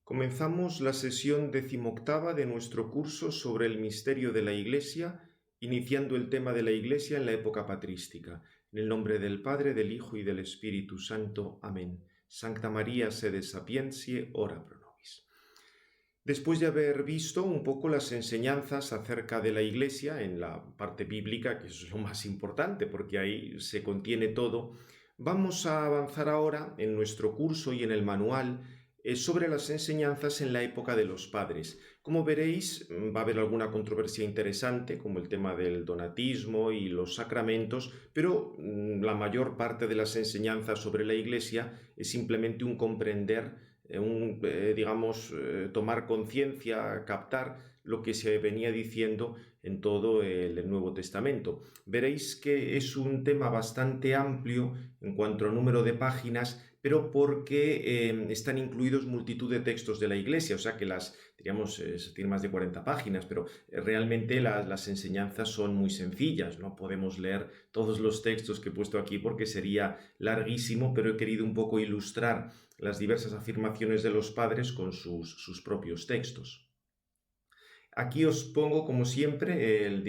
Comenzamos la sesión 18ª de nuestro curso sobre el misterio de la Iglesia, iniciando el tema de la Iglesia en la época patrística. En el nombre del Padre, del Hijo y del Espíritu Santo. Amén. Sancta María, sede sapientiae, ora pro nobis. Después de haber visto un poco las enseñanzas acerca de la Iglesia en la parte bíblica, que es lo más importante porque ahí se contiene todo, vamos a avanzar ahora en nuestro curso y en el manual sobre las enseñanzas en la época de los padres. Como veréis, va a haber alguna controversia interesante, como el tema del donatismo y los sacramentos, pero la mayor parte de las enseñanzas sobre la Iglesia es simplemente un comprender, tomar conciencia, captar lo que se venía diciendo en todo el Nuevo Testamento. Veréis que es un tema bastante amplio en cuanto al número de páginas, pero porque están incluidos multitud de textos de la Iglesia, o sea que tienen más de 40 páginas, pero realmente las enseñanzas son muy sencillas. No podemos leer todos los textos que he puesto aquí porque sería larguísimo, pero he querido un poco ilustrar las diversas afirmaciones de los padres con sus propios textos. Aquí os pongo, como siempre, el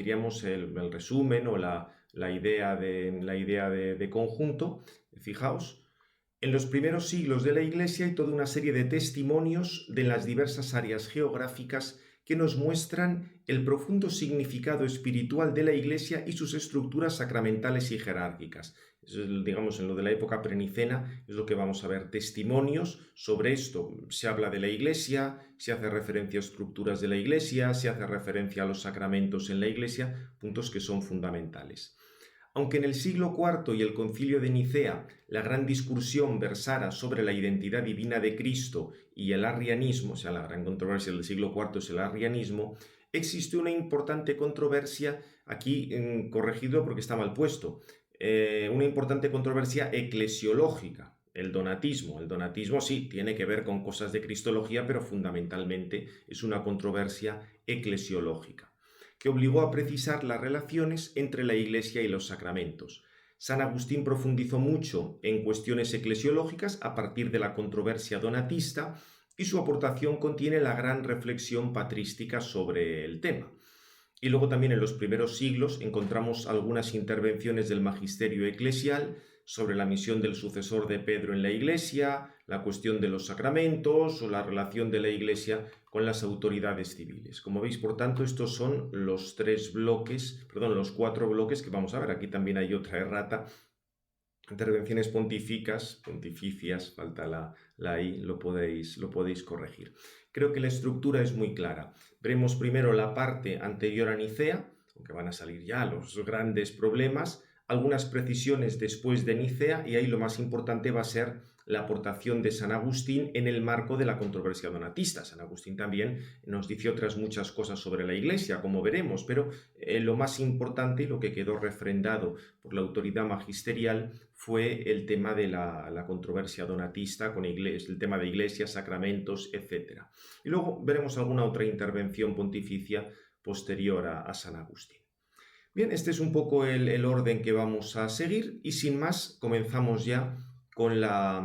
resumen o la idea de conjunto. Fijaos, en los primeros siglos de la Iglesia hay toda una serie de testimonios de las diversas áreas geográficas que nos muestran el profundo significado espiritual de la Iglesia y sus estructuras sacramentales y jerárquicas. En lo de la época prenicena es lo que vamos a ver, testimonios sobre esto. Se habla de la Iglesia, se hace referencia a estructuras de la Iglesia, se hace referencia a los sacramentos en la Iglesia, puntos que son fundamentales. Aunque en el siglo IV y el Concilio de Nicea la gran discusión versara sobre la identidad divina de Cristo y el arrianismo, o sea, la gran controversia del siglo IV es el arrianismo, existe una importante controversia, aquí corregido porque está mal puesto, una importante controversia eclesiológica. El donatismo sí tiene que ver con cosas de cristología, pero fundamentalmente es una controversia eclesiológica que obligó a precisar las relaciones entre la Iglesia y los sacramentos. San Agustín profundizó mucho en cuestiones eclesiológicas a partir de la controversia donatista y su aportación contiene la gran reflexión patrística sobre el tema. Y luego también en los primeros siglos encontramos algunas intervenciones del magisterio eclesial sobre la misión del sucesor de Pedro en la Iglesia, la cuestión de los sacramentos o la relación de la Iglesia con las autoridades civiles. Como veis, por tanto, estos son los cuatro bloques que vamos a ver. Aquí también hay otra errata. Intervenciones pontificias, falta la I, lo podéis corregir. Creo que la estructura es muy clara. Veremos primero la parte anterior a Nicea, aunque van a salir ya los grandes problemas, algunas precisiones después de Nicea, y ahí lo más importante va a ser la aportación de San Agustín en el marco de la controversia donatista. San Agustín también nos dice otras muchas cosas sobre la Iglesia, como veremos, pero lo más importante y lo que quedó refrendado por la autoridad magisterial fue el tema de la controversia donatista, con el tema de Iglesia, sacramentos, etc. Y luego veremos alguna otra intervención pontificia posterior a San Agustín. Bien, este es un poco el orden que vamos a seguir y sin más comenzamos ya con la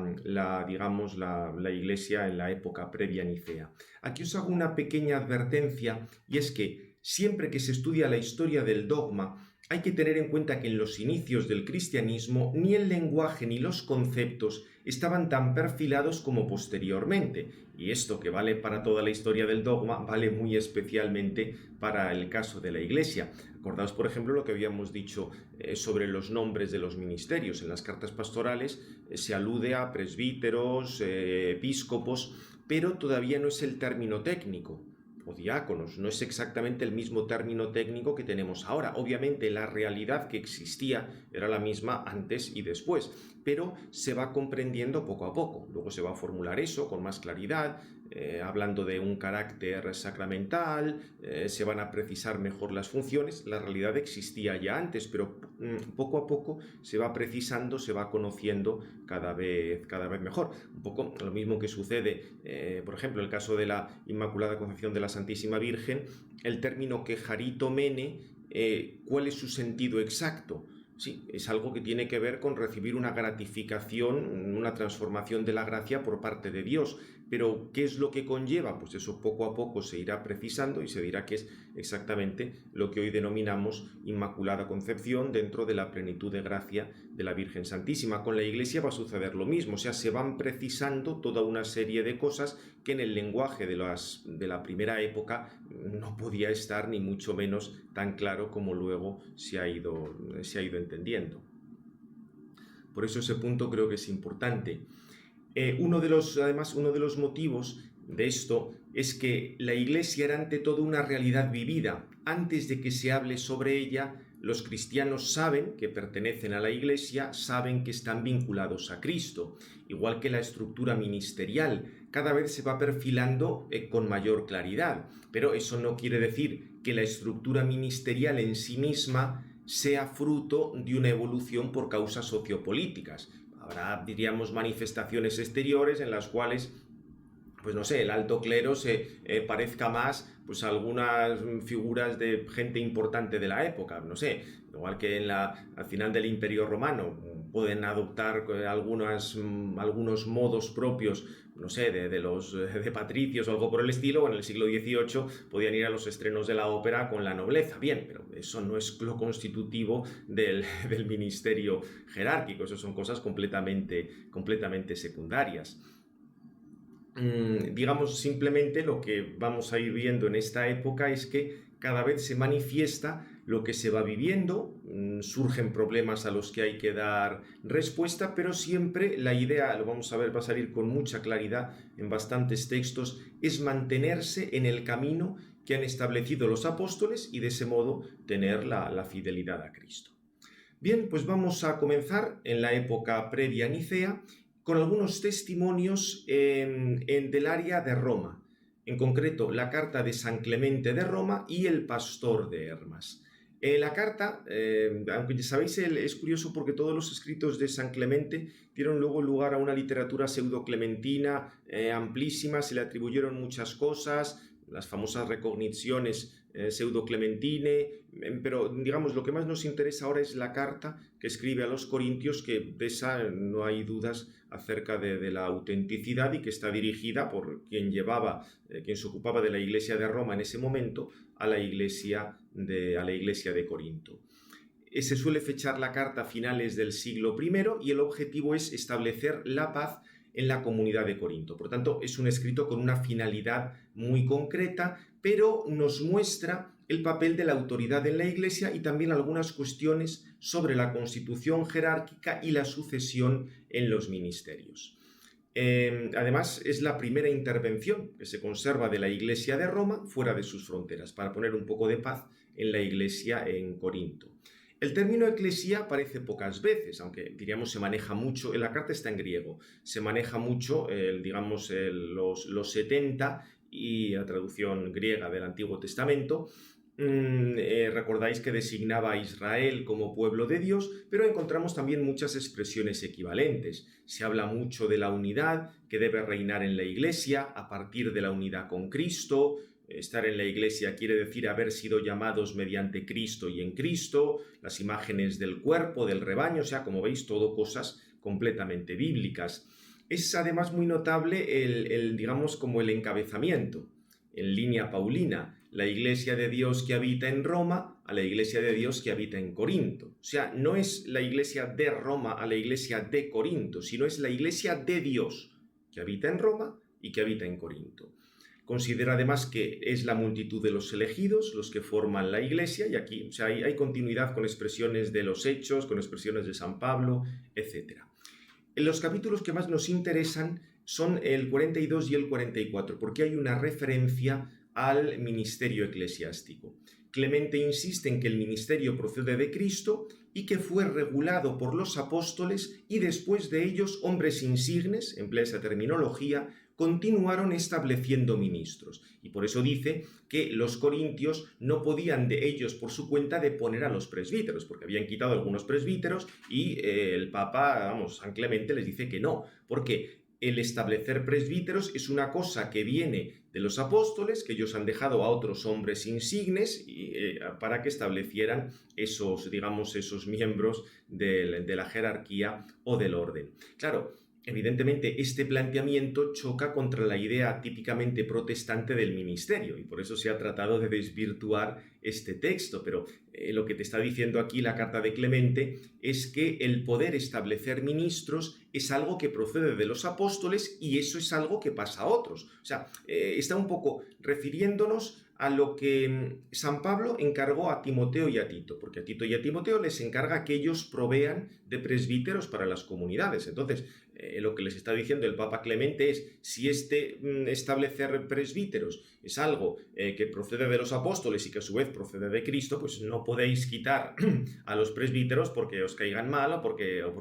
Iglesia en la época previa a Nicea. Aquí os hago una pequeña advertencia y es que siempre que se estudia la historia del dogma hay que tener en cuenta que en los inicios del cristianismo ni el lenguaje ni los conceptos estaban tan perfilados como posteriormente, y esto que vale para toda la historia del dogma vale muy especialmente para el caso de la Iglesia. Acordaos, por ejemplo, lo que habíamos dicho sobre los nombres de los ministerios. En las cartas pastorales se alude a presbíteros, episcopos, pero todavía no es el término técnico. O diáconos, no es exactamente el mismo término técnico que tenemos ahora. Obviamente la realidad que existía era la misma antes y después, pero se va comprendiendo poco a poco. Luego se va a formular eso con más claridad, hablando de un carácter sacramental, se van a precisar mejor las funciones. La realidad existía ya antes, pero poco a poco se va precisando, se va conociendo cada vez mejor. Un poco lo mismo que sucede, por ejemplo, en el caso de la Inmaculada Concepción de la Santísima Virgen, el término quejaritomene, ¿cuál es su sentido exacto? Sí, es algo que tiene que ver con recibir una gratificación, una transformación de la gracia por parte de Dios. Pero, ¿qué es lo que conlleva? Pues eso poco a poco se irá precisando y se dirá que es exactamente lo que hoy denominamos Inmaculada Concepción dentro de la plenitud de gracia de la Virgen Santísima. Con la Iglesia va a suceder lo mismo, o sea, se van precisando toda una serie de cosas que en el lenguaje de la primera época no podía estar ni mucho menos tan claro como luego se ha ido entendiendo. Por eso ese punto creo que es importante. Además, uno de los motivos de esto es que la Iglesia era ante todo una realidad vivida. Antes de que se hable sobre ella, los cristianos saben que pertenecen a la Iglesia, saben que están vinculados a Cristo, igual que la estructura ministerial. Cada vez se va perfilando con mayor claridad, pero eso no quiere decir que la estructura ministerial en sí misma sea fruto de una evolución por causas sociopolíticas. Habrá, diríamos, manifestaciones exteriores en las cuales, pues no sé, el alto clero se parezca más pues a algunas figuras de gente importante de la época, no sé, igual que al final del Imperio Romano pueden adoptar algunos modos propios, no sé, de patricios o algo por el estilo, o en el siglo XVIII podían ir a los estrenos de la ópera con la nobleza. Bien, pero eso no es lo constitutivo del ministerio jerárquico, eso son cosas completamente secundarias. Digamos, simplemente lo que vamos a ir viendo en esta época es que cada vez se manifiesta lo que se va viviendo, surgen problemas a los que hay que dar respuesta, pero siempre la idea, lo vamos a ver, va a salir con mucha claridad en bastantes textos, es mantenerse en el camino que han establecido los apóstoles y de ese modo tener la fidelidad a Cristo. Bien, pues vamos a comenzar en la época previa a Nicea con algunos testimonios del área de Roma, en concreto la carta de San Clemente de Roma y el pastor de Hermas. La carta, aunque ya sabéis, es curioso porque todos los escritos de San Clemente dieron luego lugar a una literatura pseudo-clementina amplísima, se le atribuyeron muchas cosas, las famosas recogniciones pseudo-clementine, pero digamos lo que más nos interesa ahora es la carta que escribe a los corintios, que de esa no hay dudas acerca de la autenticidad y que está dirigida por quien se ocupaba de la iglesia de Roma en ese momento a la iglesia de Corinto. Se suele fechar la carta a finales del siglo I y el objetivo es establecer la paz en la comunidad de Corinto. Por tanto, es un escrito con una finalidad muy concreta, pero nos muestra el papel de la autoridad en la Iglesia y también algunas cuestiones sobre la constitución jerárquica y la sucesión en los ministerios. Además, es la primera intervención que se conserva de la Iglesia de Roma fuera de sus fronteras, para poner un poco de paz en la Iglesia en Corinto. El término eclesía aparece pocas veces, aunque diríamos se maneja mucho, la carta está en griego, se maneja mucho, los 70 y la traducción griega del Antiguo Testamento. Recordáis que designaba a Israel como pueblo de Dios, pero encontramos también muchas expresiones equivalentes. Se habla mucho de la unidad que debe reinar en la Iglesia a partir de la unidad con Cristo. Estar en la Iglesia quiere decir haber sido llamados mediante Cristo y en Cristo, las imágenes del cuerpo, del rebaño, o sea, como veis, todo cosas completamente bíblicas. Es además muy notable digamos, como el encabezamiento, en línea paulina, la Iglesia de Dios que habita en Roma a la Iglesia de Dios que habita en Corinto. O sea, no es la Iglesia de Roma a la Iglesia de Corinto, sino es la Iglesia de Dios que habita en Roma y que habita en Corinto. Considera además que es la multitud de los elegidos los que forman la Iglesia, y aquí o sea, hay continuidad con expresiones de los Hechos, con expresiones de San Pablo, etc. Los capítulos que más nos interesan son el 42 y el 44, porque hay una referencia al ministerio eclesiástico. Clemente insiste en que el ministerio procede de Cristo y que fue regulado por los apóstoles y después de ellos hombres insignes, emplea esa terminología, continuaron estableciendo ministros. Y por eso dice que los corintios no podían de ellos por su cuenta deponer a los presbíteros, porque habían quitado algunos presbíteros y el Papa, San Clemente les dice que no, porque el establecer presbíteros es una cosa que viene de los apóstoles, que ellos han dejado a otros hombres insignes para que establecieran esos, digamos, esos miembros de la jerarquía o del orden. Claro, evidentemente este planteamiento choca contra la idea típicamente protestante del ministerio y por eso se ha tratado de desvirtuar este texto, pero lo que te está diciendo aquí la carta de Clemente es que el poder establecer ministros es algo que procede de los apóstoles y eso es algo que pasa a otros. O sea, está un poco refiriéndonos a lo que San Pablo encargó a Timoteo y a Tito, porque a Tito y a Timoteo les encarga que ellos provean de presbíteros para las comunidades. Entonces, lo que les está diciendo el Papa Clemente es, si establecer presbíteros es algo que procede de los apóstoles y que a su vez procede de Cristo, pues no podéis quitar a los presbíteros porque os caigan mal o por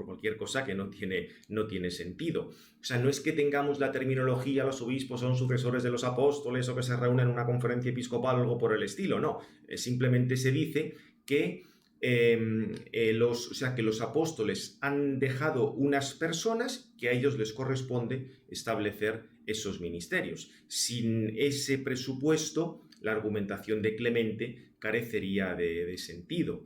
cualquier cosa que no tiene sentido. O sea, no es que tengamos la terminología, los obispos son sucesores de los apóstoles o que se reúnen en una conferencia episcopal o algo por el estilo, no. Simplemente se dice que que los apóstoles han dejado unas personas que a ellos les corresponde establecer esos ministerios. Sin ese presupuesto, la argumentación de Clemente carecería de sentido.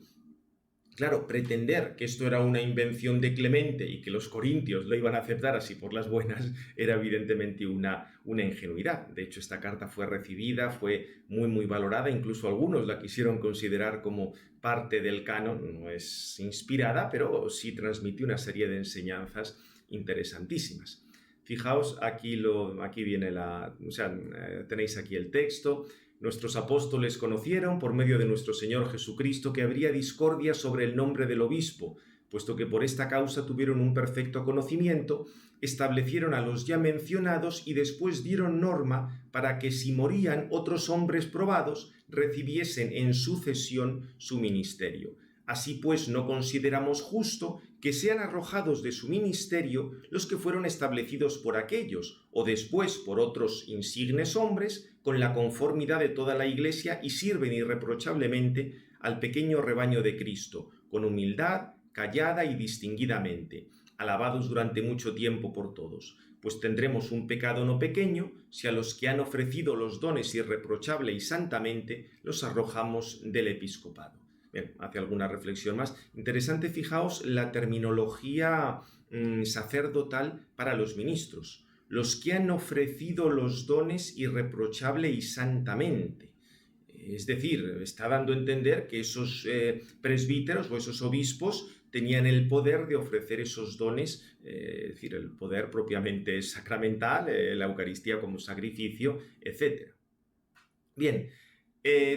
Claro, pretender que esto era una invención de Clemente y que los corintios lo iban a aceptar así por las buenas era evidentemente una ingenuidad. De hecho, esta carta fue recibida, fue muy valorada, incluso algunos la quisieron considerar como parte del canon. No es inspirada, pero sí transmite una serie de enseñanzas interesantísimas. Fijaos, aquí viene tenéis aquí el texto. Nuestros apóstoles conocieron, por medio de nuestro Señor Jesucristo, que habría discordia sobre el nombre del obispo, puesto que por esta causa tuvieron un perfecto conocimiento, establecieron a los ya mencionados y después dieron norma para que si morían otros hombres probados, recibiesen en sucesión su ministerio. Así pues, no consideramos justo que sean arrojados de su ministerio los que fueron establecidos por aquellos, o después por otros insignes hombres, con la conformidad de toda la Iglesia y sirven irreprochablemente al pequeño rebaño de Cristo, con humildad, callada y distinguidamente, alabados durante mucho tiempo por todos. Pues tendremos un pecado no pequeño si a los que han ofrecido los dones irreprochable y santamente los arrojamos del episcopado. Bien, hace alguna reflexión más. Interesante, fijaos, la terminología sacerdotal para los ministros. Los que han ofrecido los dones irreprochable y santamente. Es decir, está dando a entender que esos presbíteros o esos obispos tenían el poder de ofrecer esos dones, es decir, el poder propiamente sacramental, la Eucaristía como sacrificio, etc. Bien.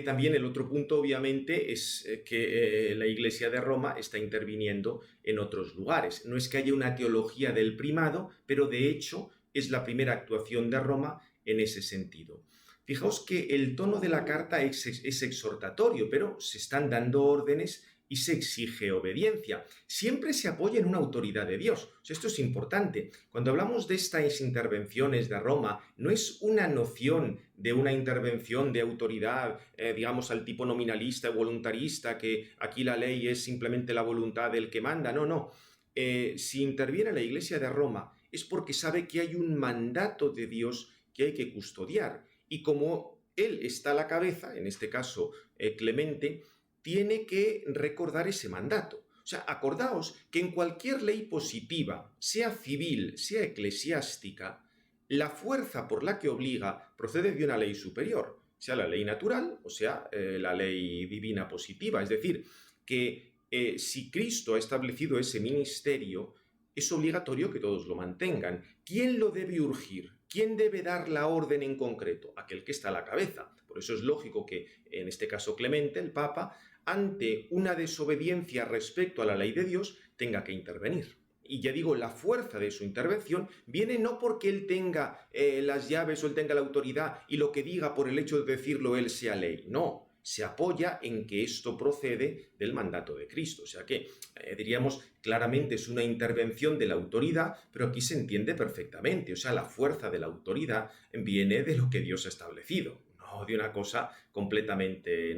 También el otro punto, obviamente, es que la Iglesia de Roma está interviniendo en otros lugares. No es que haya una teología del primado, pero de hecho es la primera actuación de Roma en ese sentido. Fijaos que el tono de la carta es exhortatorio, pero se están dando órdenes y se exige obediencia. Siempre se apoya en una autoridad de Dios. O sea, esto es importante. Cuando hablamos de estas intervenciones de Roma, no es una noción de una intervención de autoridad, digamos, al tipo nominalista o voluntarista, que aquí la ley es simplemente la voluntad del que manda. No. Si interviene la Iglesia de Roma, es porque sabe que hay un mandato de Dios que hay que custodiar. Y como él está a la cabeza, en este caso Clemente, tiene que recordar ese mandato. O sea, acordaos que en cualquier ley positiva, sea civil, sea eclesiástica, la fuerza por la que obliga procede de una ley superior, sea la ley natural o sea la ley divina positiva. Es decir, que si Cristo ha establecido ese ministerio, es obligatorio que todos lo mantengan. ¿Quién lo debe urgir? ¿Quién debe dar la orden en concreto? Aquel que está a la cabeza. Por eso es lógico que, en este caso Clemente, el Papa, ante una desobediencia respecto a la ley de Dios, tenga que intervenir. Y ya digo, la fuerza de su intervención viene no porque él tenga las llaves o él tenga la autoridad y lo que diga por el hecho de decirlo él sea ley. No, se apoya en que esto procede del mandato de Cristo. O sea que, diríamos, claramente es una intervención de la autoridad, pero aquí se entiende perfectamente. O sea, la fuerza de la autoridad viene de lo que Dios ha establecido. No de una cosa completamente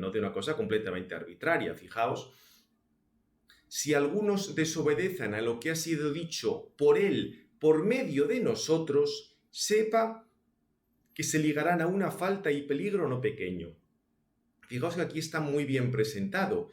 arbitraria. Fijaos, si algunos desobedecen a lo que ha sido dicho por él por medio de nosotros, sepa que se ligarán a una falta y peligro no pequeño. Fijaos que aquí está muy bien presentado.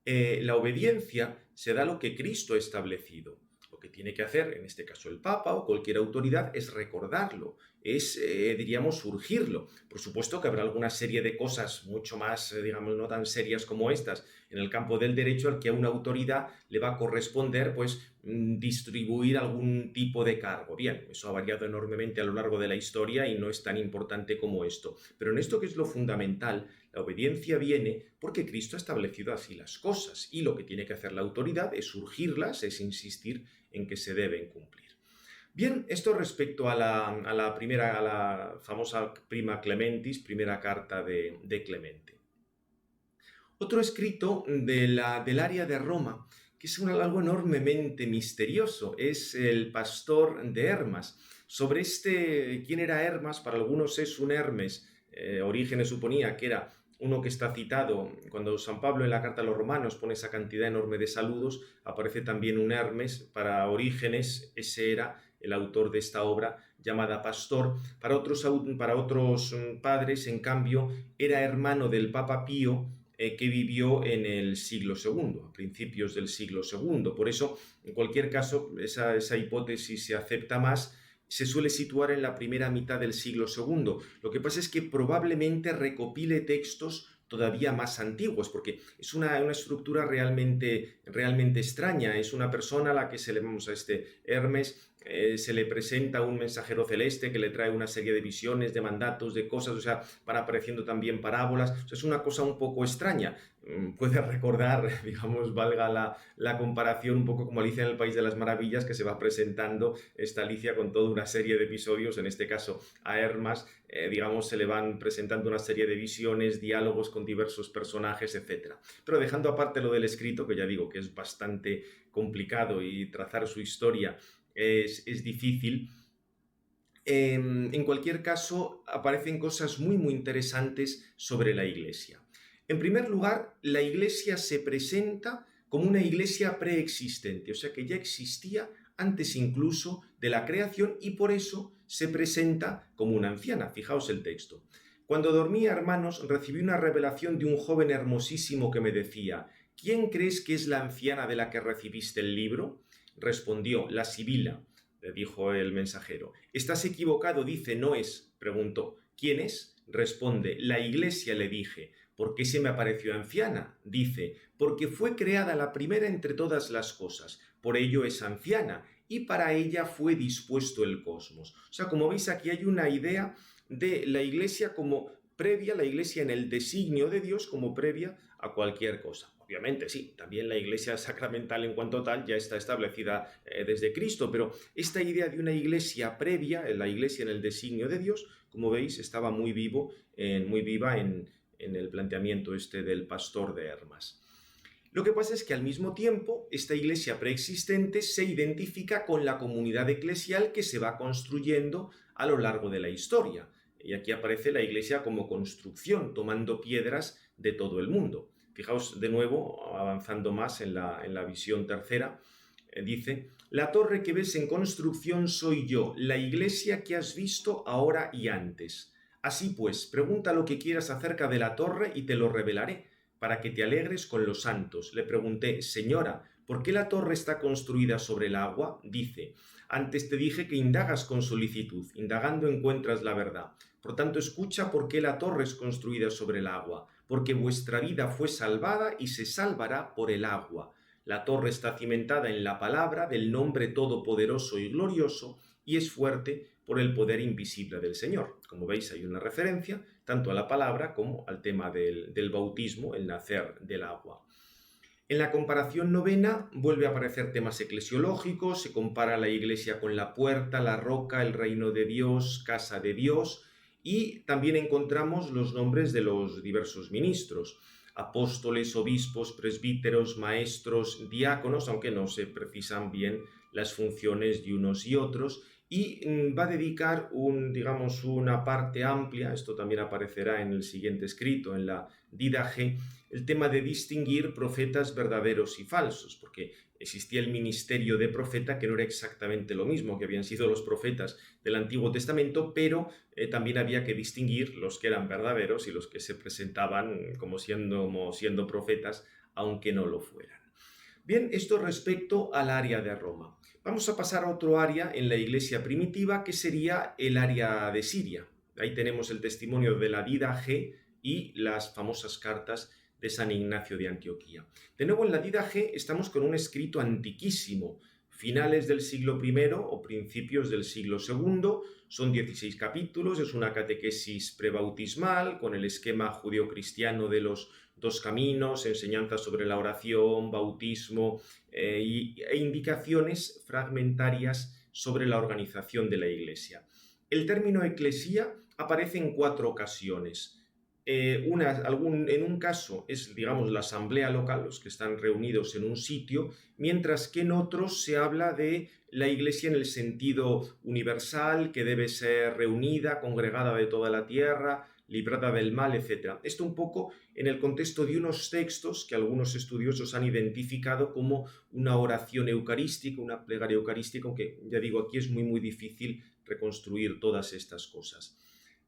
La obediencia se da a lo que Cristo ha establecido. Lo que tiene que hacer, en este caso el Papa o cualquier autoridad, es recordarlo, es, diríamos, urgirlo. Por supuesto que habrá alguna serie de cosas mucho más, digamos, no tan serias como estas en el campo del derecho al que a una autoridad le va a corresponder, pues, distribuir algún tipo de cargo. Bien, eso ha variado enormemente a lo largo de la historia y no es tan importante como esto. Pero en esto que es lo fundamental, la obediencia viene porque Cristo ha establecido así las cosas y lo que tiene que hacer la autoridad es urgirlas, es insistir en que se deben cumplir. Bien, esto respecto a la famosa Prima Clementis, primera carta de Clemente. Otro escrito del área de Roma, que es algo enormemente misterioso, es el Pastor de Hermas. Sobre quién era Hermas, para algunos es un Hermes, Orígenes suponía que era uno que está citado, cuando San Pablo en la carta a los romanos pone esa cantidad enorme de saludos, aparece también un Hermes, para Orígenes ese era el autor de esta obra llamada Pastor. Para otros padres, en cambio, era hermano del Papa Pío, que vivió en el siglo II, a principios del siglo II. Por eso, en cualquier caso, esa hipótesis se acepta más, se suele situar en la primera mitad del siglo II. Lo que pasa es que probablemente recopile textos todavía más antiguos, porque es una estructura realmente extraña. Es una persona a la que se le vamos a este Hermes, se le presenta un mensajero celeste que le trae una serie de visiones, de mandatos, de cosas, o sea, van apareciendo también parábolas, o sea, es una cosa un poco extraña. Puede recordar, digamos, valga la comparación, un poco como Alicia en el País de las Maravillas, que se va presentando esta Alicia con toda una serie de episodios, en este caso a Hermas, digamos, se le van presentando una serie de visiones, diálogos con diversos personajes, etc. Pero dejando aparte lo del escrito, que ya digo que es bastante complicado y trazar su historia es difícil. En cualquier caso, aparecen cosas muy interesantes sobre la Iglesia. En primer lugar, la Iglesia se presenta como una Iglesia preexistente, o sea que ya existía antes incluso de la creación y por eso se presenta como una anciana. Fijaos el texto. Cuando dormía, hermanos, recibí una revelación de un joven hermosísimo que me decía: ¿quién crees que es la anciana de la que recibiste el libro? Respondió: la Sibila. Le dijo el mensajero. Estás equivocado, dice, no es. Preguntó. ¿Quién es? Responde. La Iglesia, le dije. ¿Por qué se me apareció anciana? Dice. Porque fue creada la primera entre todas las cosas. Por ello es anciana. Y para ella fue dispuesto el cosmos. O sea, como veis, aquí hay una idea de la Iglesia como previa, la Iglesia en el designio de Dios como previa a cualquier cosa. Obviamente, sí, también la Iglesia sacramental en cuanto tal ya está establecida desde Cristo, pero esta idea de una Iglesia previa, la Iglesia en el designio de Dios, como veis, estaba muy viva en el planteamiento del Pastor de Hermas. Lo que pasa es que al mismo tiempo esta Iglesia preexistente se identifica con la comunidad eclesial que se va construyendo a lo largo de la historia. Y aquí aparece la Iglesia como construcción, tomando piedras de todo el mundo. Fijaos de nuevo, avanzando más en la visión tercera, dice: la torre que ves en construcción soy yo, la Iglesia que has visto ahora y antes. Así pues, pregunta lo que quieras acerca de la torre y te lo revelaré, para que te alegres con los santos. Le pregunté: Señora, ¿por qué la torre está construida sobre el agua? Dice: antes te dije que indagas con solicitud, indagando encuentras la verdad. Por tanto, escucha por qué la torre es construida sobre el agua, porque vuestra vida fue salvada y se salvará por el agua. La torre está cimentada en la palabra del nombre todopoderoso y glorioso y es fuerte por el poder invisible del Señor. Como veis, hay una referencia tanto a la palabra como al tema del bautismo, el nacer del agua. En la comparación novena vuelve a aparecer temas eclesiológicos, se compara la Iglesia con la puerta, la roca, el reino de Dios, casa de Dios, y también encontramos los nombres de los diversos ministros: apóstoles, obispos, presbíteros, maestros, diáconos, aunque no se precisan bien las funciones de unos y otros, y va a dedicar una parte amplia, esto también aparecerá en el siguiente escrito, en la Didache, el tema de distinguir profetas verdaderos y falsos, porque existía el ministerio de profeta, que no era exactamente lo mismo que habían sido los profetas del Antiguo Testamento, pero también había que distinguir los que eran verdaderos y los que se presentaban como siendo profetas, aunque no lo fueran. Bien, esto respecto al área de Roma. Vamos a pasar a otro área en la iglesia primitiva, que sería el área de Siria. Ahí tenemos el testimonio de la Didache y las famosas cartas de San Ignacio de Antioquía. De nuevo, en la Didache estamos con un escrito antiquísimo, finales del siglo I o principios del siglo II, son 16 capítulos, es una catequesis prebautismal con el esquema judeocristiano de los dos caminos, enseñanzas sobre la oración, bautismo e indicaciones fragmentarias sobre la organización de la Iglesia. El término eclesía aparece en 4 ocasiones. En un caso es, digamos, la asamblea local, los que están reunidos en un sitio, mientras que en otros se habla de la Iglesia en el sentido universal, que debe ser reunida, congregada de toda la tierra, librada del mal, etc. Esto un poco en el contexto de unos textos que algunos estudiosos han identificado como una oración eucarística, una plegaria eucarística, aunque ya digo, aquí es muy difícil reconstruir todas estas cosas.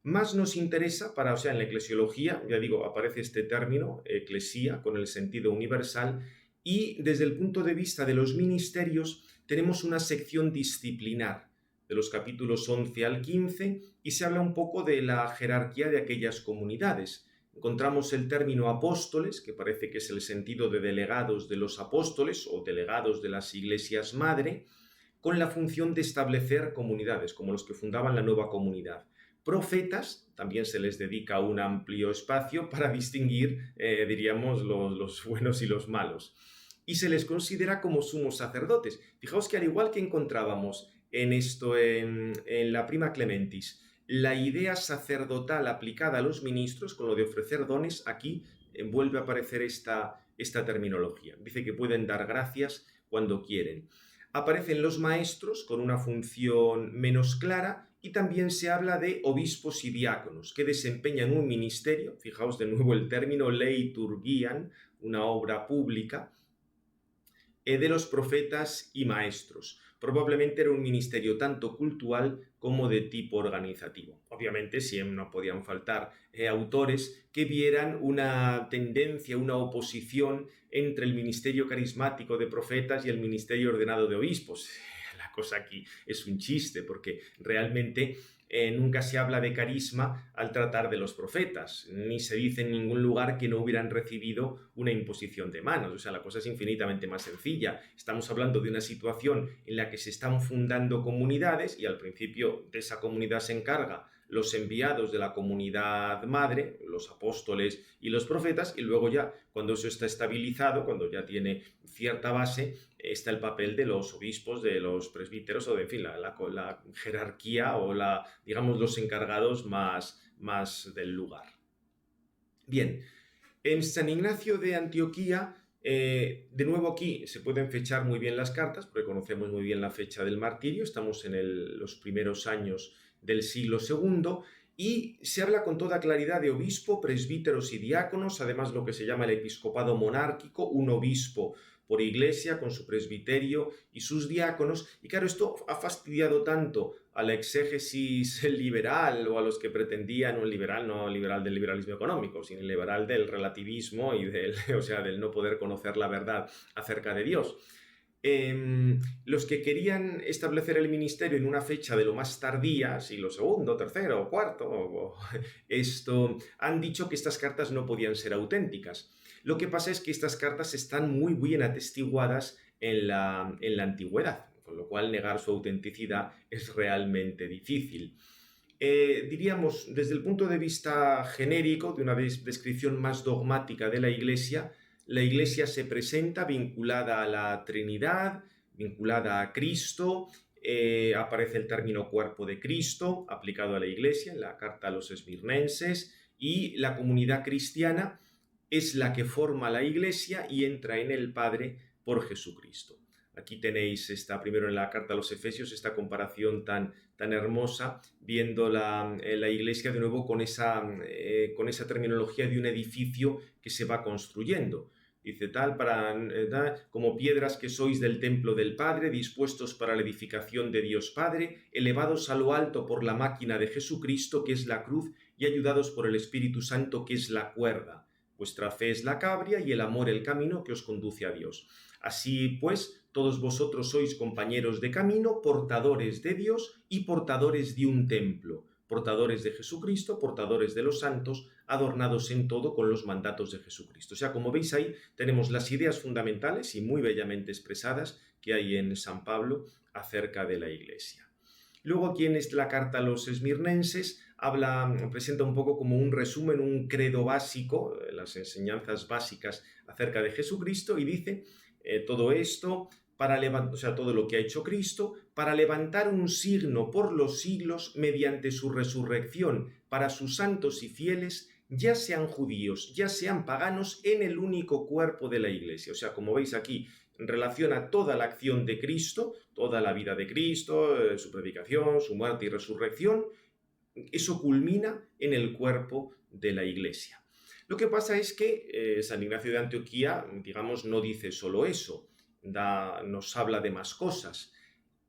Más nos interesa en la eclesiología, ya digo, aparece este término, eclesía, con el sentido universal, y desde el punto de vista de los ministerios tenemos una sección disciplinar de los capítulos 11 al 15 y se habla un poco de la jerarquía de aquellas comunidades. Encontramos el término apóstoles, que parece que es el sentido de delegados de los apóstoles o delegados de las iglesias madre, con la función de establecer comunidades, como los que fundaban la nueva comunidad. Profetas, también se les dedica un amplio espacio para distinguir, diríamos, los buenos y los malos. Y se les considera como sumos sacerdotes. Fijaos que al igual que encontrábamos en la Prima Clementis, la idea sacerdotal aplicada a los ministros, con lo de ofrecer dones, aquí vuelve a aparecer esta terminología. Dice que pueden dar gracias cuando quieren. Aparecen los maestros con una función menos clara y también se habla de obispos y diáconos que desempeñan un ministerio, fijaos de nuevo el término leiturgian, una obra pública, de los profetas y maestros. Probablemente era un ministerio tanto cultural como de tipo organizativo. Obviamente siempre no podían faltar autores que vieran una tendencia, una oposición entre el ministerio carismático de profetas y el ministerio ordenado de obispos. La cosa aquí es un chiste porque realmente nunca se habla de carisma al tratar de los profetas, ni se dice en ningún lugar que no hubieran recibido una imposición de manos. O sea, la cosa es infinitamente más sencilla. Estamos hablando de una situación en la que se están fundando comunidades y al principio de esa comunidad se encarga los enviados de la comunidad madre, los apóstoles y los profetas, y luego ya, cuando eso está estabilizado, cuando ya tiene cierta base, está el papel de los obispos, de los presbíteros, o de, en fin, la jerarquía o digamos, los encargados más del lugar. Bien, en San Ignacio de Antioquía, de nuevo aquí se pueden fechar muy bien las cartas, porque conocemos muy bien la fecha del martirio, estamos en los primeros años del siglo II, y se habla con toda claridad de obispo, presbíteros y diáconos, además lo que se llama el episcopado monárquico, un obispo por iglesia con su presbiterio y sus diáconos, y claro, esto ha fastidiado tanto a la exégesis liberal o a los que pretendían un liberal, no liberal del liberalismo económico, sino liberal del relativismo y del no poder conocer la verdad acerca de Dios. Los que querían establecer el ministerio en una fecha de lo más tardía, siglo II, III o IV, han dicho que estas cartas no podían ser auténticas. Lo que pasa es que estas cartas están muy bien atestiguadas en la antigüedad, con lo cual negar su autenticidad es realmente difícil. Diríamos, desde el punto de vista genérico, de una descripción más dogmática de la Iglesia se presenta vinculada a la Trinidad, vinculada a Cristo, aparece el término cuerpo de Cristo aplicado a la Iglesia en la carta a los esmirnenses, y la comunidad cristiana es la que forma la Iglesia y entra en el Padre por Jesucristo. Aquí tenéis primero en la carta a los Efesios, esta comparación tan hermosa, viendo la Iglesia de nuevo con esa terminología de un edificio que se va construyendo. dice tal, como piedras que sois del templo del Padre, dispuestos para la edificación de Dios Padre, elevados a lo alto por la máquina de Jesucristo, que es la cruz, y ayudados por el Espíritu Santo, que es la cuerda. Vuestra fe es la cabria y el amor el camino que os conduce a Dios. Así pues, todos vosotros sois compañeros de camino, portadores de Dios y portadores de un templo, portadores de Jesucristo, portadores de los santos, adornados en todo con los mandatos de Jesucristo. O sea, como veis ahí, tenemos las ideas fundamentales y muy bellamente expresadas que hay en San Pablo acerca de la Iglesia. Luego, aquí en la carta a los esmirnenses, presenta un poco como un resumen, un credo básico, las enseñanzas básicas acerca de Jesucristo, y dice todo esto, todo lo que ha hecho Cristo, para levantar un signo por los siglos mediante su resurrección para sus santos y fieles, ya sean judíos, ya sean paganos, en el único cuerpo de la Iglesia. O sea, como veis aquí, relaciona toda la acción de Cristo, toda la vida de Cristo, su predicación, su muerte y resurrección. Eso culmina en el cuerpo de la Iglesia. Lo que pasa es que San Ignacio de Antioquía, digamos, no dice solo eso, nos habla de más cosas.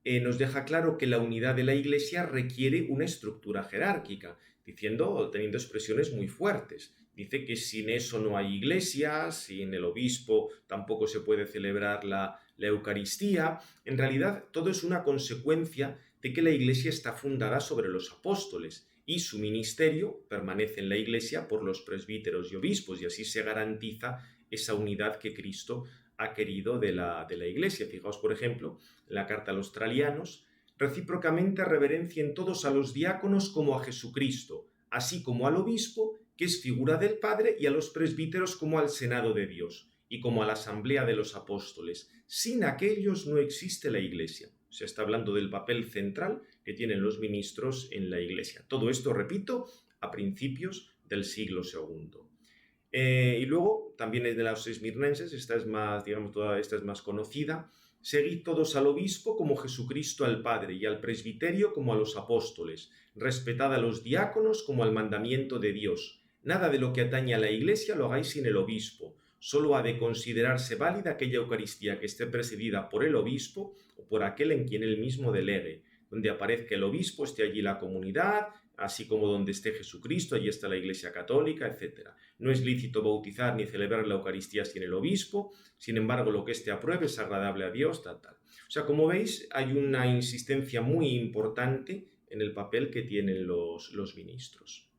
Nos deja claro que la unidad de la Iglesia requiere una estructura jerárquica, teniendo expresiones muy fuertes. Dice que sin eso no hay Iglesia, sin el obispo tampoco se puede celebrar la Eucaristía. En realidad, todo es una consecuencia de que la Iglesia está fundada sobre los apóstoles y su ministerio permanece en la Iglesia por los presbíteros y obispos, y así se garantiza esa unidad que Cristo ha querido de la Iglesia. Fijaos, por ejemplo, en la carta a los Tralianos: recíprocamente reverencien todos a los diáconos como a Jesucristo, así como al obispo, que es figura del Padre, y a los presbíteros como al Senado de Dios, y como a la asamblea de los apóstoles. Sin aquellos no existe la Iglesia. Se está hablando del papel central que tienen los ministros en la Iglesia. Todo esto, repito, a principios del siglo II. Y luego, también es de los esmirnenses, esta es más conocida: seguid todos al obispo como Jesucristo al Padre, y al presbiterio como a los apóstoles. Respetad a los diáconos como al mandamiento de Dios. Nada de lo que atañe a la Iglesia lo hagáis sin el obispo. Solo ha de considerarse válida aquella Eucaristía que esté presidida por el obispo o por aquel en quien él mismo delegue. Donde aparezca el obispo, esté allí la comunidad, así como donde esté Jesucristo, allí está la Iglesia Católica, etc. No es lícito bautizar ni celebrar la Eucaristía sin el obispo, sin embargo, lo que éste apruebe es agradable a Dios, tal. O sea, como veis, hay una insistencia muy importante en el papel que tienen los ministros.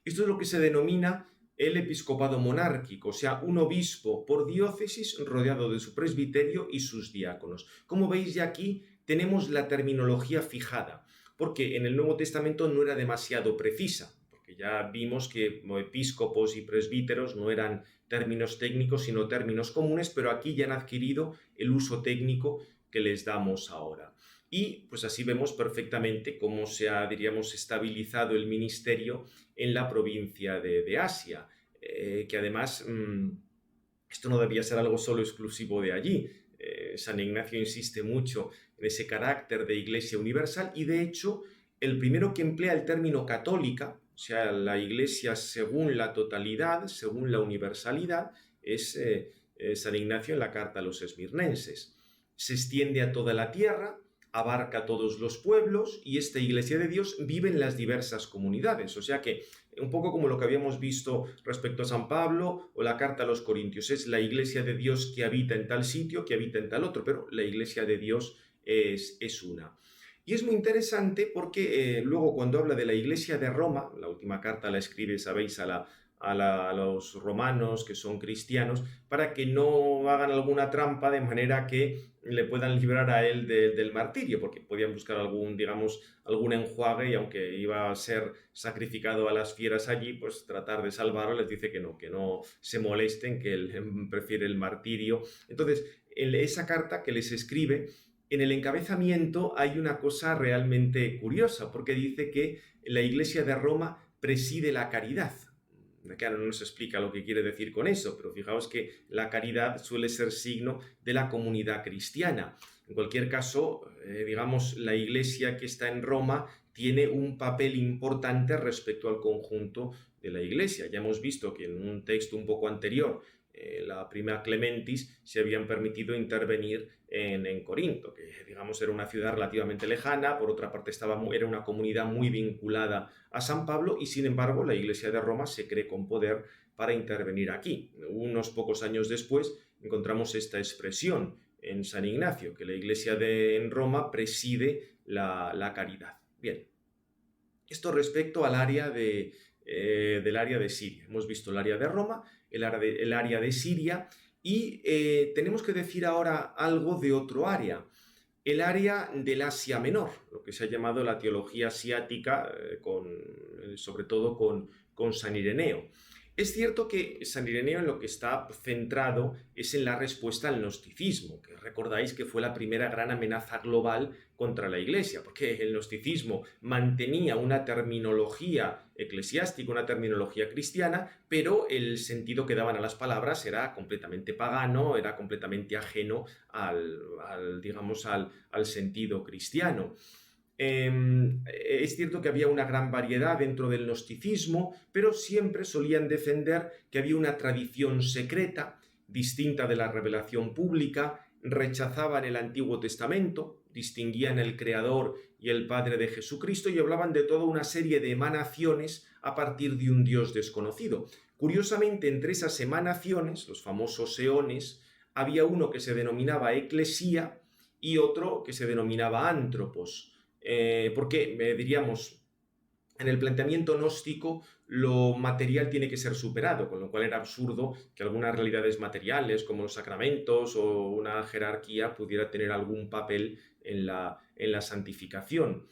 Esto es lo que se denomina el episcopado monárquico, o sea, un obispo por diócesis rodeado de su presbiterio y sus diáconos. Como veis, ya aquí tenemos la terminología fijada, porque en el Nuevo Testamento no era demasiado precisa, porque ya vimos que episcopos y presbíteros no eran términos técnicos, sino términos comunes, pero aquí ya han adquirido el uso técnico que les damos ahora. Y pues así vemos perfectamente cómo se ha, diríamos, estabilizado el ministerio en la provincia de Asia, que además esto no debía ser algo solo exclusivo de allí. San Ignacio insiste mucho en ese carácter de Iglesia universal, y de hecho el primero que emplea el término católica, o sea, la Iglesia según la totalidad, según la universalidad, es San Ignacio en la carta a los esmirnenses. Se extiende a toda la tierra, abarca a todos los pueblos, y esta Iglesia de Dios vive en las diversas comunidades. O sea que, un poco como lo que habíamos visto respecto a San Pablo o la carta a los Corintios, es la Iglesia de Dios que habita en tal sitio, que habita en tal otro, pero la Iglesia de Dios es una. Y es muy interesante porque luego, cuando habla de la Iglesia de Roma, la última carta la escribe, sabéis, a los romanos que son cristianos, para que no hagan alguna trampa de manera que le puedan librar a él del martirio, porque podían buscar algún enjuague, y aunque iba a ser sacrificado a las fieras allí, pues tratar de salvarlo. Les dice que no se molesten, que él prefiere el martirio. Entonces, en esa carta que les escribe, en el encabezamiento hay una cosa realmente curiosa, porque dice que la Iglesia de Roma preside la caridad. Claro, no nos explica lo que quiere decir con eso, pero fijaos que la caridad suele ser signo de la comunidad cristiana. En cualquier caso, digamos, la Iglesia que está en Roma tiene un papel importante respecto al conjunto de la Iglesia. Ya hemos visto que en un texto un poco anterior la prima Clementis, se habían permitido intervenir en Corinto, que digamos era una ciudad relativamente lejana, por otra parte era una comunidad muy vinculada a San Pablo y sin embargo la Iglesia de Roma se cree con poder para intervenir aquí. Unos pocos años después encontramos esta expresión en San Ignacio, que la Iglesia en Roma preside la caridad. Bien, esto respecto al área del área de Siria. Hemos visto el área de Roma, el área de Siria y tenemos que decir ahora algo de otro área, el área del Asia Menor, lo que se ha llamado la teología asiática, sobre todo con San Ireneo. Es cierto que San Ireneo en lo que está centrado es en la respuesta al gnosticismo, que recordáis que fue la primera gran amenaza global contra la Iglesia, porque el gnosticismo mantenía una terminología eclesiástica, una terminología cristiana, pero el sentido que daban a las palabras era completamente pagano, era completamente ajeno al sentido cristiano. Es cierto que había una gran variedad dentro del gnosticismo, pero siempre solían defender que había una tradición secreta, distinta de la revelación pública, rechazaban el Antiguo Testamento, distinguían el Creador y el Padre de Jesucristo y hablaban de toda una serie de emanaciones a partir de un Dios desconocido. Curiosamente, entre esas emanaciones, los famosos eones, había uno que se denominaba eclesía y otro que se denominaba antropos. Porque diríamos, en el planteamiento gnóstico lo material tiene que ser superado, con lo cual era absurdo que algunas realidades materiales como los sacramentos o una jerarquía pudiera tener algún papel en la santificación.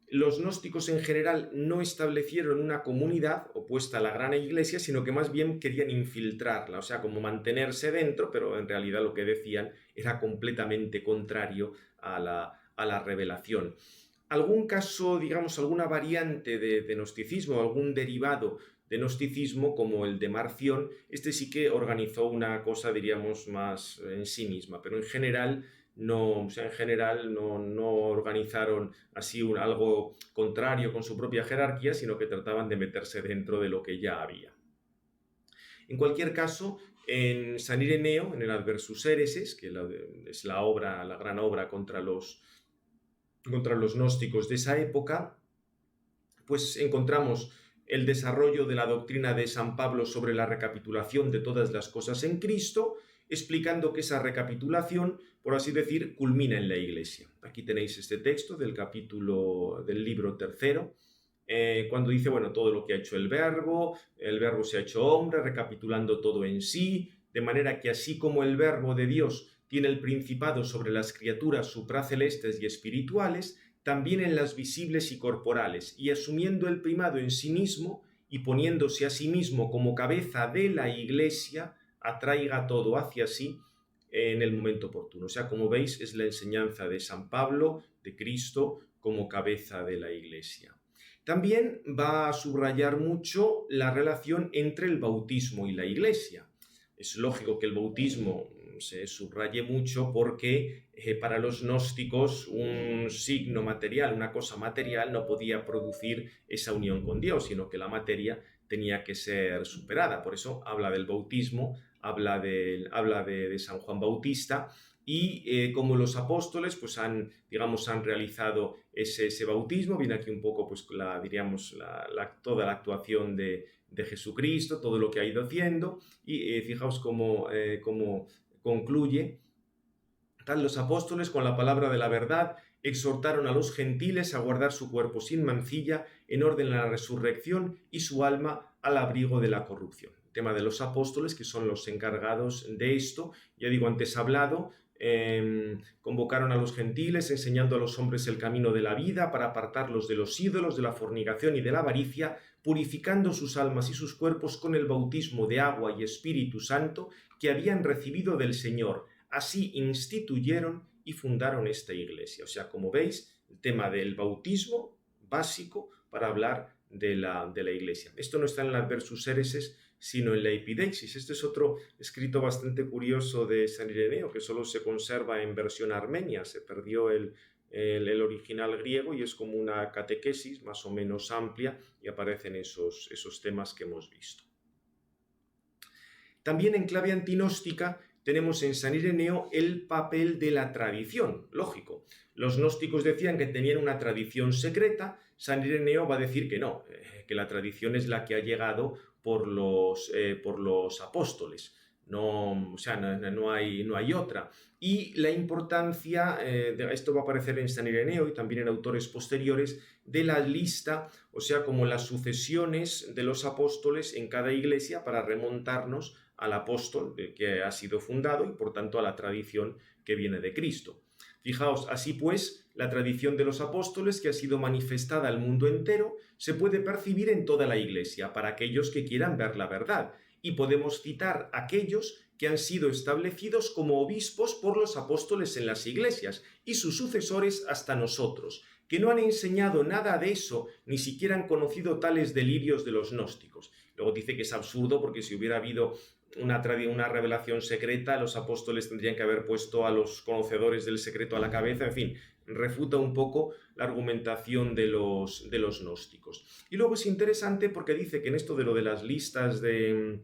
Los gnósticos en general no establecieron una comunidad opuesta a la gran iglesia, sino que más bien querían infiltrarla, o sea, como mantenerse dentro, pero en realidad lo que decían era completamente contrario a la revelación. Algún caso, digamos, alguna variante de gnosticismo, algún derivado de gnosticismo, como el de Marción, este sí que organizó una cosa, diríamos, más en sí misma, pero en general no organizaron así algo contrario con su propia jerarquía, sino que trataban de meterse dentro de lo que ya había. En cualquier caso, en San Ireneo, en el Adversus Hereses, que es la gran obra contra los gnósticos de esa época, pues encontramos el desarrollo de la doctrina de San Pablo sobre la recapitulación de todas las cosas en Cristo, explicando que esa recapitulación, por así decir, culmina en la Iglesia. Aquí tenéis este texto del capítulo del libro 3, cuando dice, bueno, todo lo que ha hecho el Verbo se ha hecho hombre, recapitulando todo en sí, de manera que así como el Verbo de Dios tiene el principado sobre las criaturas supracelestes y espirituales, también en las visibles y corporales, y asumiendo el primado en sí mismo y poniéndose a sí mismo como cabeza de la Iglesia, atraiga todo hacia sí en el momento oportuno. O sea, como veis, es la enseñanza de San Pablo, de Cristo, como cabeza de la Iglesia. También va a subrayar mucho la relación entre el bautismo y la Iglesia. Es lógico que el bautismo se subraye mucho porque para los gnósticos un signo material, una cosa material no podía producir esa unión con Dios, sino que la materia tenía que ser superada. Por eso habla del bautismo, habla de San Juan Bautista y como los apóstoles pues han realizado ese bautismo, viene aquí un poco pues toda la actuación de Jesucristo, todo lo que ha ido haciendo y fijaos cómo concluye. Tal los apóstoles con la palabra de la verdad exhortaron a los gentiles a guardar su cuerpo sin mancilla en orden a la resurrección y su alma al abrigo de la corrupción. El tema de los apóstoles, que son los encargados de esto, ya digo, antes hablado, convocaron a los gentiles enseñando a los hombres el camino de la vida para apartarlos de los ídolos, de la fornicación y de la avaricia, purificando sus almas y sus cuerpos con el bautismo de agua y Espíritu Santo que habían recibido del Señor. Así instituyeron y fundaron esta iglesia. O sea, como veis, el tema del bautismo básico para hablar de la iglesia. Esto no está en la Adversus Hereses, sino en la Epideixis. Este es otro escrito bastante curioso de San Ireneo, que solo se conserva en versión armenia. Se perdió el original griego y es como una catequesis más o menos amplia y aparecen esos temas que hemos visto. También en clave antinóstica tenemos en San Ireneo el papel de la tradición, lógico. Los gnósticos decían que tenían una tradición secreta, San Ireneo va a decir que no, que la tradición es la que ha llegado por los apóstoles. No, o sea, no hay otra. Y la importancia, esto va a aparecer en San Ireneo y también en autores posteriores, de la lista, o sea, como las sucesiones de los apóstoles en cada iglesia para remontarnos al apóstol que ha sido fundado y por tanto a la tradición que viene de Cristo. Fijaos, así pues, la tradición de los apóstoles que ha sido manifestada al mundo entero se puede percibir en toda la iglesia para aquellos que quieran ver la verdad, y podemos citar aquellos que han sido establecidos como obispos por los apóstoles en las iglesias y sus sucesores hasta nosotros, que no han enseñado nada de eso, ni siquiera han conocido tales delirios de los gnósticos. Luego dice que es absurdo porque si hubiera habido una revelación secreta, los apóstoles tendrían que haber puesto a los conocedores del secreto a la cabeza, en fin, refuta un poco la argumentación de los gnósticos. Y luego es interesante porque dice que en esto de lo de las listas de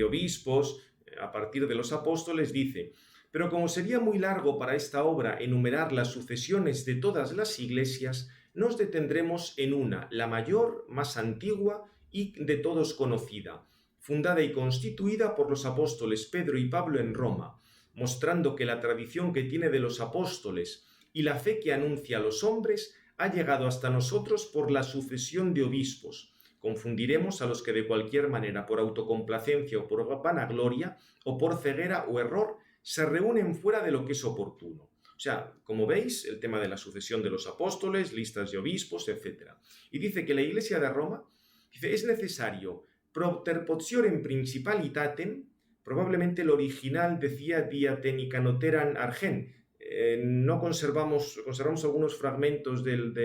obispos, a partir de los apóstoles, dice: pero como sería muy largo para esta obra enumerar las sucesiones de todas las iglesias, nos detendremos en una, la mayor, más antigua y de todos conocida, fundada y constituida por los apóstoles Pedro y Pablo en Roma, mostrando que la tradición que tiene de los apóstoles y la fe que anuncia a los hombres ha llegado hasta nosotros por la sucesión de obispos. Confundiremos a los que de cualquier manera, por autocomplacencia o por vanagloria, o por ceguera o error, se reúnen fuera de lo que es oportuno. O sea, como veis, el tema de la sucesión de los apóstoles, listas de obispos, etc. Y dice que la Iglesia de Roma, dice, es necesario propter potiorem principalitatem, probablemente el original decía diatenicanoteran argen. No conservamos algunos fragmentos del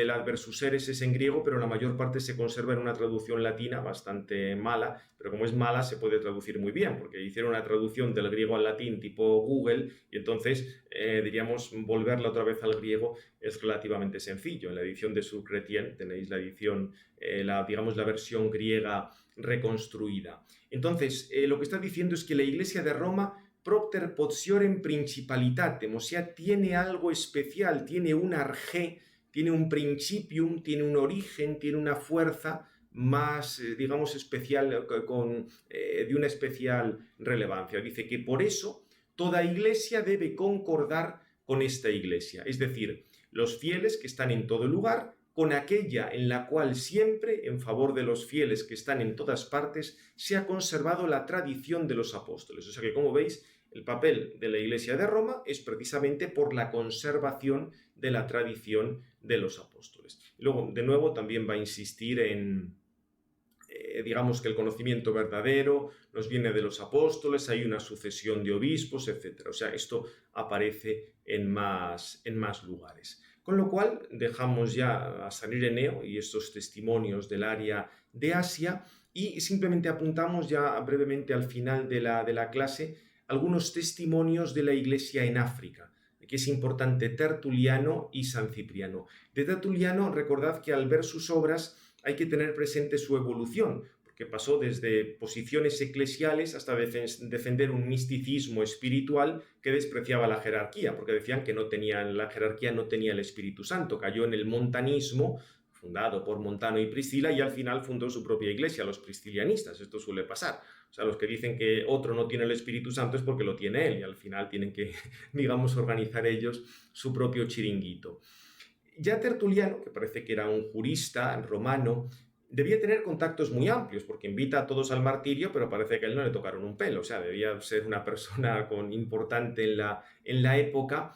adversus ereses en griego, pero la mayor parte se conserva en una traducción latina bastante mala, pero como es mala se puede traducir muy bien, porque hicieron una traducción del griego al latín tipo Google, y entonces diríamos volverla otra vez al griego es relativamente sencillo. En la edición de Sucretien tenéis la edición, digamos la versión griega reconstruida. Entonces, lo que está diciendo es que la Iglesia de Roma propter potiorem principalitatem, o sea, tiene algo especial, tiene un arjé, tiene un principium, tiene un origen, tiene una fuerza más, digamos, especial, de una especial relevancia. Dice que por eso toda iglesia debe concordar con esta iglesia, es decir, los fieles que están en todo lugar, con aquella en la cual siempre, en favor de los fieles que están en todas partes, se ha conservado la tradición de los apóstoles. O sea que, como veis, el papel de la Iglesia de Roma es precisamente por la conservación de la tradición de los apóstoles. Luego, de nuevo, también va a insistir en, digamos que el conocimiento verdadero nos viene de los apóstoles, hay una sucesión de obispos, etc. O sea, esto aparece en más lugares. Con lo cual, dejamos ya a San Ireneo y estos testimonios del área de Asia y simplemente apuntamos ya brevemente al final de la clase algunos testimonios de la Iglesia en África, que es importante, Tertuliano y San Cipriano. De Tertuliano, recordad que al ver sus obras hay que tener presente su evolución, porque pasó desde posiciones eclesiales hasta defender un misticismo espiritual que despreciaba la jerarquía, porque decían que la jerarquía no tenía el Espíritu Santo, cayó en el montanismo, fundado por Montano y Priscila, y al final fundó su propia iglesia, los priscilianistas. Esto suele pasar. O sea, los que dicen que otro no tiene el Espíritu Santo es porque lo tiene él, y al final tienen que, digamos, organizar ellos su propio chiringuito. Ya Tertuliano, que parece que era un jurista romano, debía tener contactos muy amplios, porque invita a todos al martirio, pero parece que a él no le tocaron un pelo. O sea, debía ser una persona importante en la época.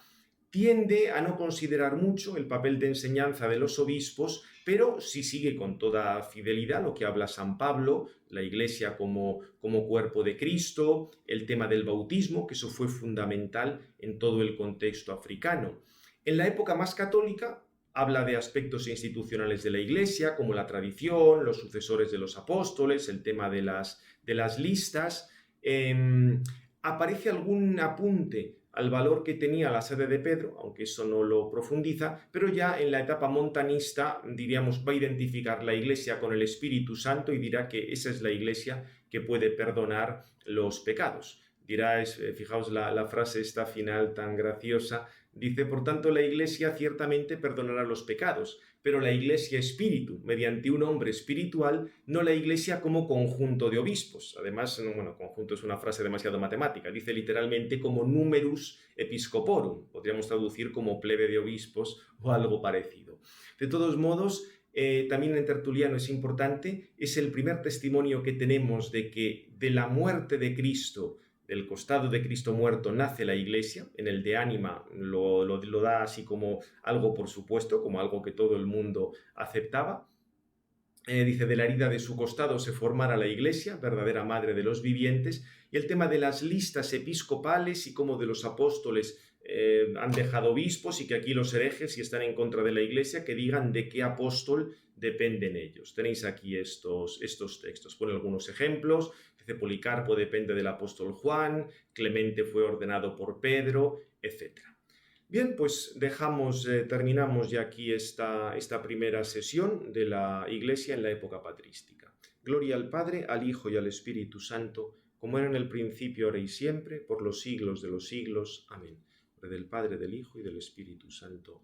Tiende a no considerar mucho el papel de enseñanza de los obispos, pero sí sigue con toda fidelidad lo que habla San Pablo, la Iglesia como cuerpo de Cristo, el tema del bautismo, que eso fue fundamental en todo el contexto africano. En la época más católica habla de aspectos institucionales de la Iglesia, como la tradición, los sucesores de los apóstoles, el tema de las listas. Aparece algún apunte al valor que tenía la sede de Pedro, aunque eso no lo profundiza, pero ya en la etapa montanista, diríamos, va a identificar la Iglesia con el Espíritu Santo y dirá que esa es la Iglesia que puede perdonar los pecados. Dirá, fijaos la frase esta final tan graciosa, dice, por tanto, la Iglesia ciertamente perdonará los pecados, pero la Iglesia espíritu, mediante un hombre espiritual, no la Iglesia como conjunto de obispos. Además, bueno, conjunto es una frase demasiado matemática, dice literalmente como numerus episcoporum, podríamos traducir como plebe de obispos o algo parecido. De todos modos, también en Tertuliano es importante, es el primer testimonio que tenemos de que de la muerte de Cristo, del costado de Cristo muerto, nace la Iglesia. En el de Ánima lo da así como algo por supuesto, como algo que todo el mundo aceptaba. Dice, de la herida de su costado se formará la Iglesia, verdadera madre de los vivientes, y el tema de las listas episcopales y cómo de los apóstoles han dejado obispos y que aquí los herejes, si están en contra de la Iglesia, que digan de qué apóstol dependen ellos. Tenéis aquí estos textos. Pone algunos ejemplos. Dice, Policarpo depende del apóstol Juan, Clemente fue ordenado por Pedro, etc. Bien, pues terminamos ya aquí esta primera sesión de la Iglesia en la época patrística. Gloria al Padre, al Hijo y al Espíritu Santo, como era en el principio, ahora y siempre, por los siglos de los siglos. Amén. Del Padre, del Hijo y del Espíritu Santo.